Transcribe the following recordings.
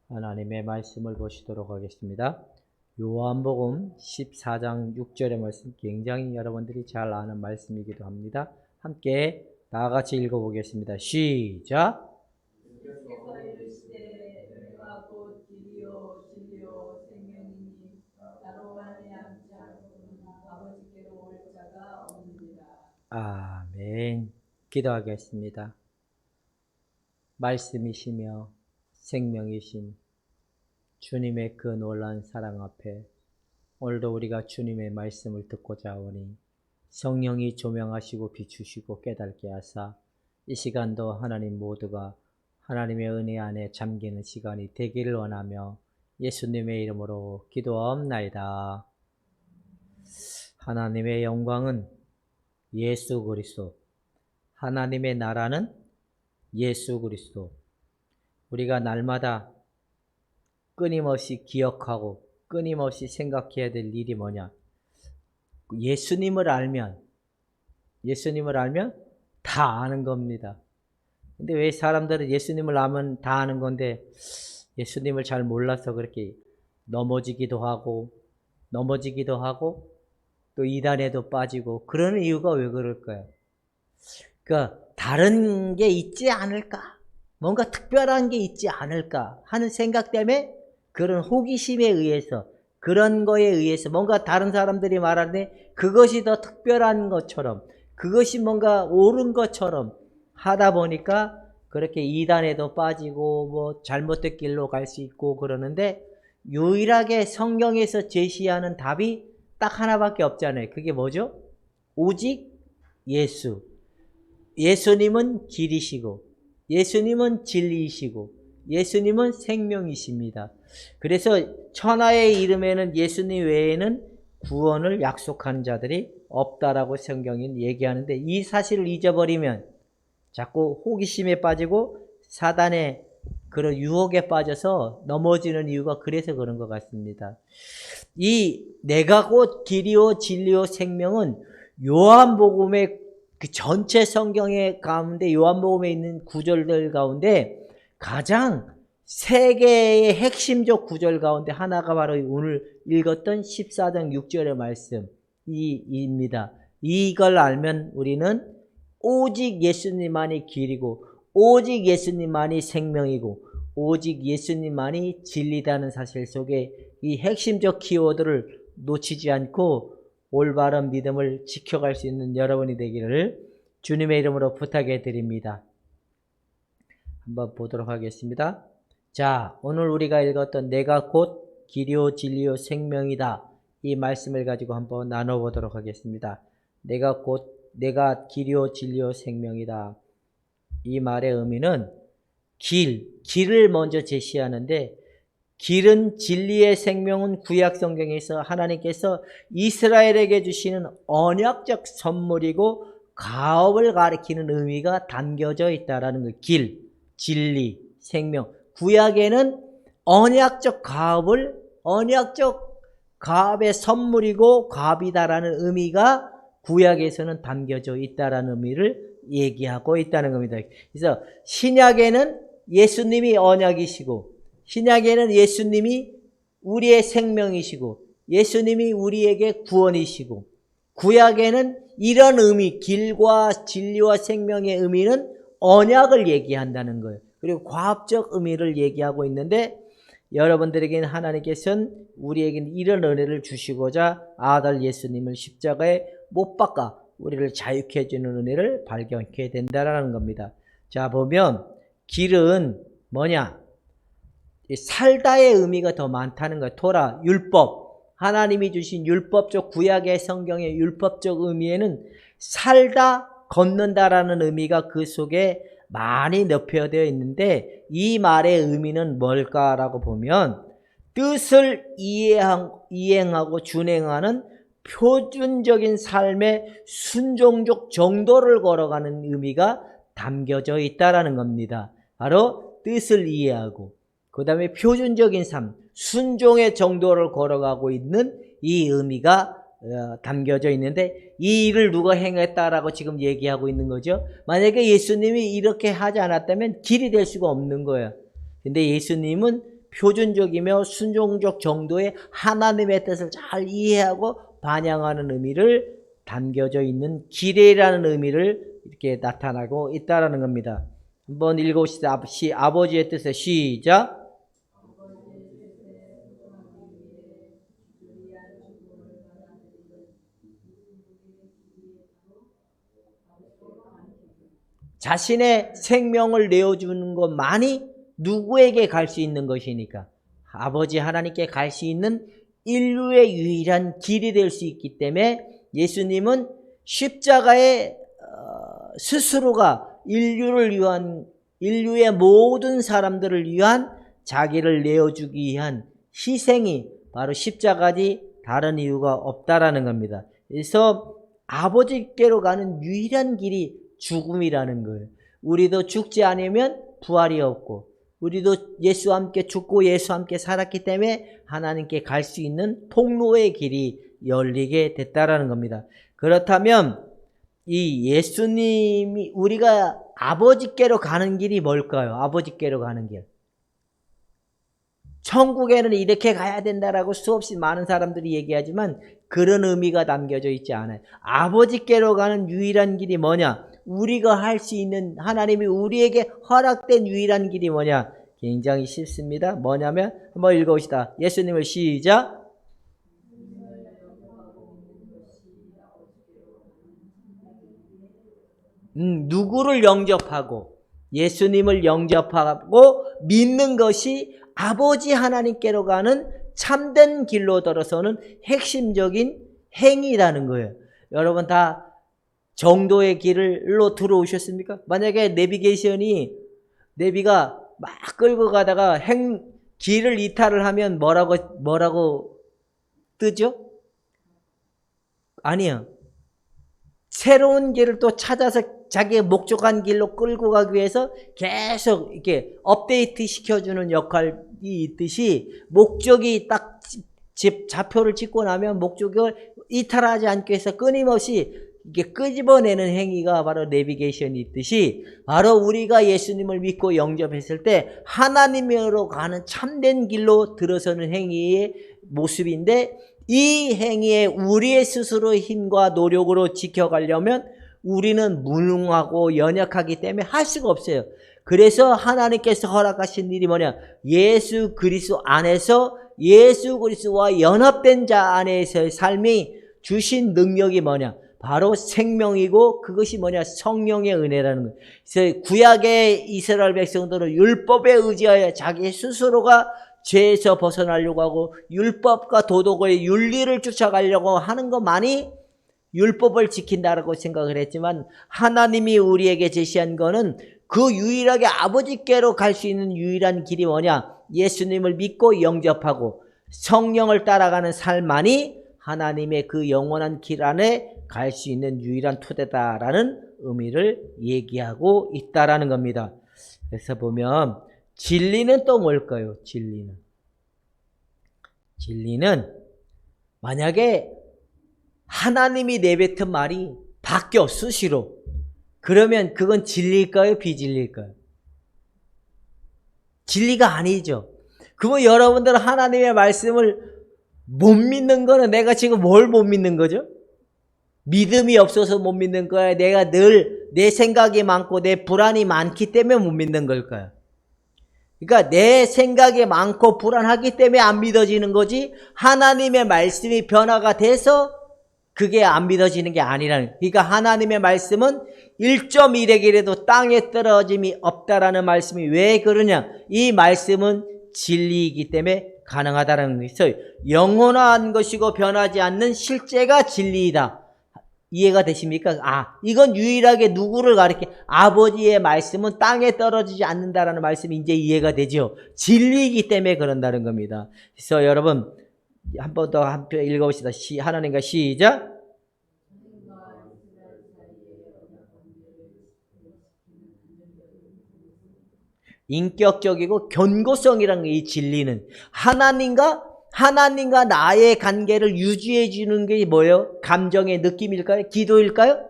하나님의 말씀을 보시도록 하겠습니다. 요한복음 14장 6절의 말씀, 굉장히 여러분들이 잘 아는 말씀이기도 합니다. 함께 다 같이 읽어보겠습니다. 시작! 주께서 이르시되 내가 곧 길이요 진리요 생명이니 나로 말미암지 않고는 아버지께로 올 자가 없느니라. 아멘. 기도하겠습니다. 말씀이시며 생명이신 주님의 그 놀라운 사랑 앞에 오늘도 우리가 주님의 말씀을 듣고자 하오니 성령이 조명하시고 비추시고 깨닫게 하사 이 시간도 하나님 모두가 하나님의 은혜 안에 잠기는 시간이 되기를 원하며 예수님의 이름으로 기도하옵나이다. 하나님의 영광은 예수 그리스도, 하나님의 나라는 예수 그리스도. 우리가 날마다 끊임없이 기억하고 끊임없이 생각해야 될 일이 뭐냐? 예수님을 알면 다 아는 겁니다. 근데 왜 사람들은 예수님을 알면 다 아는 건데 예수님을 잘 몰라서 그렇게 넘어지기도 하고 또 이단에도 빠지고 그러는 이유가 왜 그럴까요? 그러니까 다른 게 있지 않을까? 뭔가 특별한 게 있지 않을까 하는 생각 때문에 그런 호기심에 의해서 그런 거에 의해서 뭔가 다른 사람들이 말하는데 그것이 더 특별한 것처럼 그것이 뭔가 옳은 것처럼 하다 보니까 그렇게 이단에도 빠지고 뭐 잘못된 길로 갈 수 있고 그러는데 유일하게 성경에서 제시하는 답이 딱 하나밖에 없잖아요. 그게 뭐죠? 오직 예수. 예수님은 길이시고 예수님은 진리이시고 예수님은 생명이십니다. 그래서 천하의 이름에는 예수님 외에는 구원을 약속하는 자들이 없다라고 성경이 얘기하는데 이 사실을 잊어버리면 자꾸 호기심에 빠지고 사단의 그런 유혹에 빠져서 넘어지는 이유가 그래서 그런 것 같습니다. 이 내가 곧 길이요 진리요 생명은 요한복음의 그 전체 성경의 가운데 요한복음에 있는 구절들 가운데 가장 세 개의 핵심적 구절 가운데 하나가 바로 오늘 읽었던 14장 6절의 말씀입니다. 이걸 알면 우리는 오직 예수님만이 길이고 오직 예수님만이 생명이고 오직 예수님만이 진리다는 사실 속에 이 핵심적 키워드를 놓치지 않고 올바른 믿음을 지켜갈 수 있는 여러분이 되기를 주님의 이름으로 부탁해 드립니다. 한번 보도록 하겠습니다. 자, 오늘 우리가 읽었던 내가 곧 길이요 진리요 생명이다. 이 말씀을 가지고 한번 나눠보도록 하겠습니다. 내가 길이요 진리요 생명이다. 이 말의 의미는 길을 먼저 제시하는데 길은 진리의 생명은 구약 성경에서 하나님께서 이스라엘에게 주시는 언약적 선물이고 가업을 가리키는 의미가 담겨져 있다라는 거. 길, 진리, 생명. 구약에는 언약적 가업의 선물이고 가업이다라는 의미가 구약에서는 담겨져 있다라는 의미를 얘기하고 있다는 겁니다. 그래서 신약에는 예수님이 언약이시고 신약에는 예수님이 우리의 생명이시고 예수님이 우리에게 구원이시고 구약에는 이런 의미, 길과 진리와 생명의 의미는 언약을 얘기한다는 거예요. 그리고 과학적 의미를 얘기하고 있는데 여러분들에게는 하나님께서는 우리에게는 이런 은혜를 주시고자 아들 예수님을 십자가에 못 박아 우리를 자유케 해주는 은혜를 발견하게 된다는 겁니다. 자, 보면 길은 뭐냐? 살다의 의미가 더 많다는 거예요. 토라, 율법, 하나님이 주신 율법적 구약의 성경의 율법적 의미에는 살다, 걷는다라는 의미가 그 속에 많이 넓혀되어 있는데 이 말의 의미는 뭘까라고 보면 뜻을 이행하고 준행하는 표준적인 삶의 순종적 정도를 걸어가는 의미가 담겨져 있다라는 겁니다. 바로 뜻을 이해하고 그 다음에 표준적인 삶, 순종의 정도를 걸어가고 있는 이 의미가 담겨져 있는데 이 일을 누가 행했다라고 지금 얘기하고 있는 거죠. 만약에 예수님이 이렇게 하지 않았다면 길이 될 수가 없는 거예요. 근데 예수님은 표준적이며 순종적 정도의 하나님의 뜻을 잘 이해하고 반영하는 의미를 담겨져 있는 기례라는 의미를 이렇게 나타나고 있다라는 겁니다. 한번 읽어봅시다. 아버지의 뜻에 시작. 자신의 생명을 내어주는 것만이 누구에게 갈 수 있는 것이니까 아버지 하나님께 갈 수 있는 인류의 유일한 길이 될 수 있기 때문에 예수님은 십자가의 스스로가 인류의 모든 사람들을 위한 자기를 내어주기 위한 희생이 바로 십자가지 다른 이유가 없다라는 겁니다. 그래서 아버지께로 가는 유일한 길이 죽음이라는 거예요. 우리도 죽지 않으면 부활이 없고 우리도 예수와 함께 죽고 예수와 함께 살았기 때문에 하나님께 갈 수 있는 통로의 길이 열리게 됐다라는 겁니다. 그렇다면 이 예수님이 우리가 아버지께로 가는 길이 뭘까요? 아버지께로 가는 길. 천국에는 이렇게 가야 된다라고 수없이 많은 사람들이 얘기하지만 그런 의미가 담겨져 있지 않아요. 아버지께로 가는 유일한 길이 뭐냐? 우리가 할 수 있는 하나님이 우리에게 허락된 유일한 길이 뭐냐? 굉장히 쉽습니다. 뭐냐면 한번 읽어봅시다. 예수님을 시작. 누구를 영접하고 예수님을 영접하고 믿는 것이 아버지 하나님께로 가는 참된 길로 들어서는 핵심적인 행위라는 거예요. 여러분 다 정도의 길로 들어오셨습니까? 만약에 내비가 막 끌고 가다가 길을 이탈을 하면 뭐라고 뜨죠? 아니요. 새로운 길을 또 찾아서 자기의 목적한 길로 끌고 가기 위해서 계속 이렇게 업데이트 시켜주는 역할이 있듯이 목적이 딱 좌표를 찍고 나면 목적을 이탈하지 않기 위해서 끊임없이 이게 끄집어내는 행위가 바로 내비게이션이 있듯이 바로 우리가 예수님을 믿고 영접했을 때 하나님으로 가는 참된 길로 들어서는 행위의 모습인데 이 행위에 우리의 스스로의 힘과 노력으로 지켜가려면 우리는 무능하고 연약하기 때문에 할 수가 없어요. 그래서 하나님께서 허락하신 일이 뭐냐? 예수 그리스도 안에서 예수 그리스도와 연합된 자 안에서의 삶이 주신 능력이 뭐냐? 바로 생명이고 그것이 뭐냐? 성령의 은혜라는 거예요. 그래서 구약의 이스라엘 백성들은 율법에 의지하여 자기 스스로가 죄에서 벗어나려고 하고 율법과 도덕의 윤리를 쫓아가려고 하는 것만이 율법을 지킨다라고 생각을 했지만 하나님이 우리에게 제시한 거는 그 유일하게 아버지께로 갈 수 있는 유일한 길이 뭐냐? 예수님을 믿고 영접하고 성령을 따라가는 삶만이 하나님의 그 영원한 길 안에 갈 수 있는 유일한 토대다라는 의미를 얘기하고 있다라는 겁니다. 그래서 보면 진리는 또 뭘까요? 진리는 만약에 하나님이 내뱉은 말이 바뀌어 수시로 그러면 그건 진리일까요? 비진리일까요? 진리가 아니죠. 그럼 여러분들은 하나님의 말씀을 못 믿는 거는 내가 지금 뭘 못 믿는 거죠? 믿음이 없어서 못 믿는 거야? 내가 늘 내 생각이 많고 내 불안이 많기 때문에 못 믿는 걸까요? 그러니까 내 생각이 많고 불안하기 때문에 안 믿어지는 거지 하나님의 말씀이 변화가 돼서 그게 안 믿어지는 게 아니라는. 그러니까 하나님의 말씀은 1.1획이라도 땅에 떨어짐이 없다라는 말씀이 왜 그러냐? 이 말씀은 진리이기 때문에 가능하다는 것이죠. 영원한 것이고 변하지 않는 실제가 진리이다. 이해가 되십니까? 이건 유일하게 누구를 가리켜? 아버지의 말씀은 땅에 떨어지지 않는다라는 말씀이 이제 이해가 되죠. 진리이기 때문에 그런다는 겁니다. 그래서 여러분 한 번 더 한편 읽어봅시다. 하나님과 시작. 인격적이고 견고성이라는 게 이 진리는 하나님과 나의 관계를 유지해 주는 게 뭐예요? 감정의 느낌일까요? 기도일까요?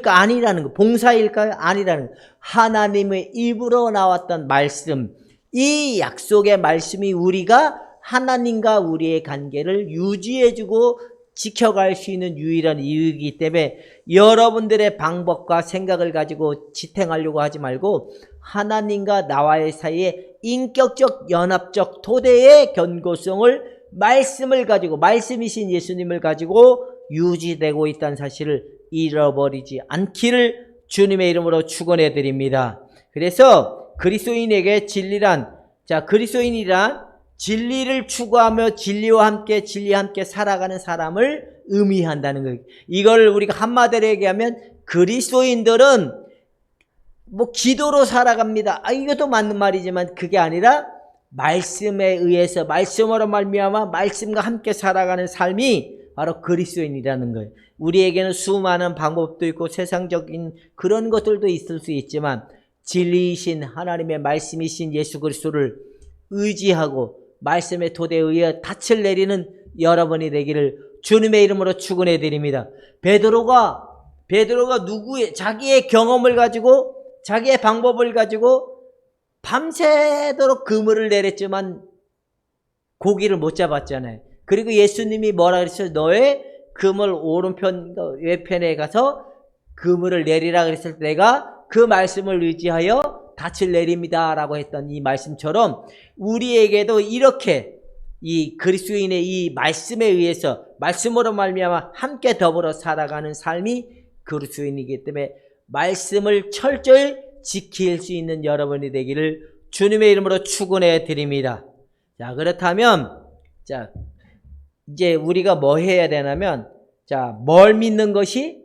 아니라는 거. 봉사일까요? 아니라는 거. 하나님의 입으로 나왔던 말씀, 이 약속의 말씀이 우리가 하나님과 우리의 관계를 유지해주고 지켜갈 수 있는 유일한 이유이기 때문에 여러분들의 방법과 생각을 가지고 지탱하려고 하지 말고 하나님과 나와의 사이에 인격적 연합적 토대의 견고성을 말씀을 가지고 말씀이신 예수님을 가지고 유지되고 있다는 사실을 잃어버리지 않기를 주님의 이름으로 축원해 드립니다. 그래서 그리스도인에게 그리스도인이란 진리를 추구하며 진리와 함께 살아가는 사람을 의미한다는 거예요. 이걸 우리가 한마디로 얘기하면 그리스도인들은 기도로 살아갑니다. 이것도 맞는 말이지만 그게 아니라 말씀에 의해서 말씀으로 말미암아 말씀과 함께 살아가는 삶이 바로 그리스도인이라는 거예요. 우리에게는 수많은 방법도 있고 세상적인 그런 것들도 있을 수 있지만 진리이신 하나님의 말씀이신 예수 그리스도를 의지하고 말씀의 토대에 의해 닻을 내리는 여러분이 되기를 주님의 이름으로 축원해 드립니다. 베드로가 자기의 경험을 가지고 자기의 방법을 가지고 밤새도록 그물을 내렸지만 고기를 못 잡았잖아요. 그리고 예수님이 뭐라 그랬어요? 너의 그물 오른편 외편에 가서 그물을 내리라 그랬을 때 내가 그 말씀을 의지하여 닻을 내립니다 라고 했던 이 말씀처럼 우리에게도 이렇게 이 그리스도인의 이 말씀에 의해서 말씀으로 말미암아 함께 더불어 살아가는 삶이 그리스도인이기 때문에 말씀을 철저히 지킬 수 있는 여러분이 되기를 주님의 이름으로 축원해 드립니다. 자, 그렇다면 이제 우리가 뭐 해야 되냐면 뭘 믿는 것이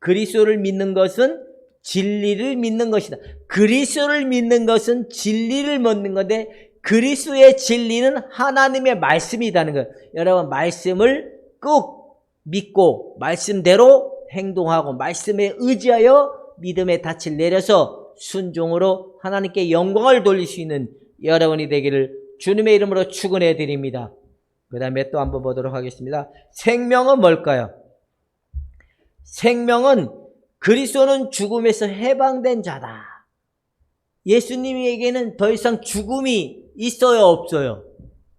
그리스도를 믿는 것은 진리를 믿는 것이다. 그리스도를 믿는 것은 진리를 믿는 건데 그리스도의 진리는 하나님의 말씀이라는 거예요. 여러분 말씀을 꼭 믿고 말씀대로 행동하고 말씀에 의지하여 믿음의 닻을 내려서 순종으로 하나님께 영광을 돌릴 수 있는 여러분이 되기를 주님의 이름으로 축원해 드립니다. 그 다음에 또 한번 보도록 하겠습니다. 생명은 뭘까요? 생명은 그리스도는 죽음에서 해방된 자다. 예수님에게는 더 이상 죽음이 있어요, 없어요?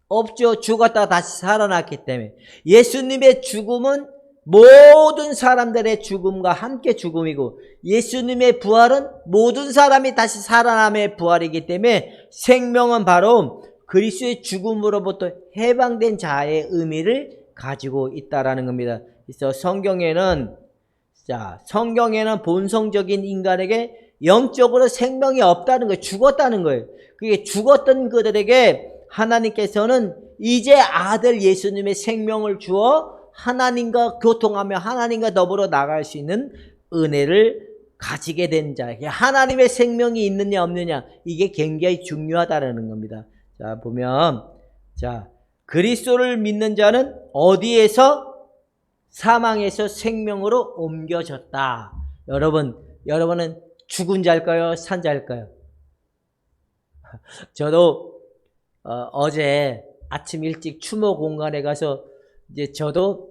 없죠. 죽었다가 다시 살아났기 때문에. 예수님의 죽음은 모든 사람들의 죽음과 함께 죽음이고 예수님의 부활은 모든 사람이 다시 살아남의 부활이기 때문에 생명은 바로 그리스도의 죽음으로부터 해방된 자의 의미를 가지고 있다라는 겁니다. 그래서 성경에는 본성적인 인간에게 영적으로 생명이 없다는 거예요. 죽었다는 거예요. 그게 죽었던 그들에게 하나님께서는 이제 아들 예수님의 생명을 주어 하나님과 교통하며 하나님과 더불어 나갈 수 있는 은혜를 가지게 된 자. 하나님의 생명이 있느냐 없느냐 이게 굉장히 중요하다는 겁니다. 자, 보면 그리스도를 믿는 자는 어디에서 사망에서 생명으로 옮겨졌다. 여러분은 죽은 자일까요? 산 자일까요? 저도 어제 아침 일찍 추모 공간에 가서 이제 저도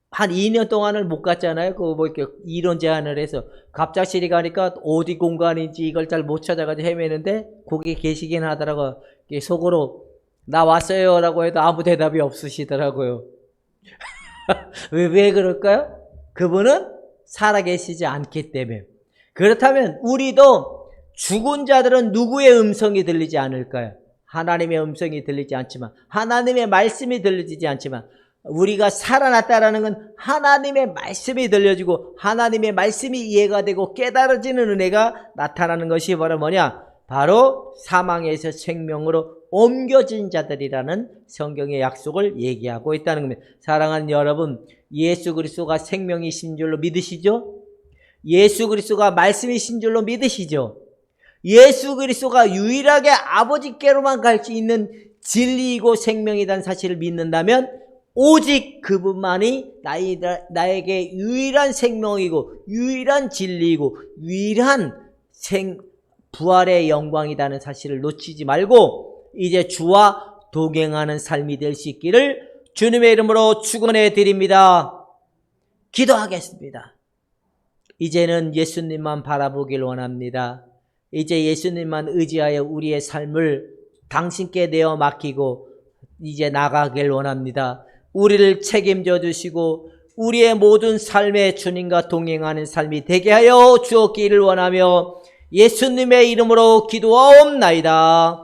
한 2년 동안을 못 갔잖아요. 이렇게 이론 제안을 해서 갑작스레 가니까 어디 공간인지 이걸 잘 못 찾아가지고 헤매는데 거기 계시긴 하더라고요. 속으로 나 왔어요라고 해도 아무 대답이 없으시더라고요. 왜 그럴까요? 그분은 살아계시지 않기 때문에. 그렇다면 우리도 죽은 자들은 누구의 음성이 들리지 않을까요? 하나님의 음성이 들리지 않지만 하나님의 말씀이 들리지 않지만 우리가 살아났다라는 건 하나님의 말씀이 들려지고 하나님의 말씀이 이해가 되고 깨달아지는 은혜가 나타나는 것이 바로 뭐냐? 바로 사망에서 생명으로 옮겨진 자들이라는 성경의 약속을 얘기하고 있다는 겁니다. 사랑하는 여러분, 예수 그리스도가 생명이신 줄로 믿으시죠? 예수 그리스도가 말씀이신 줄로 믿으시죠? 예수 그리스도가 유일하게 아버지께로만 갈 수 있는 진리이고 생명이라는 사실을 믿는다면 오직 그분만이 나에게 유일한 생명이고 유일한 진리이고 유일한 부활의 영광이라는 사실을 놓치지 말고 이제 주와 동행하는 삶이 될 수 있기를 주님의 이름으로 축원해 드립니다. 기도하겠습니다. 이제는 예수님만 바라보길 원합니다. 이제 예수님만 의지하여 우리의 삶을 당신께 내어 맡기고 이제 나가길 원합니다. 우리를 책임져 주시고 우리의 모든 삶에 주님과 동행하는 삶이 되게 하여 주옵기를 원하며 예수님의 이름으로 기도하옵나이다.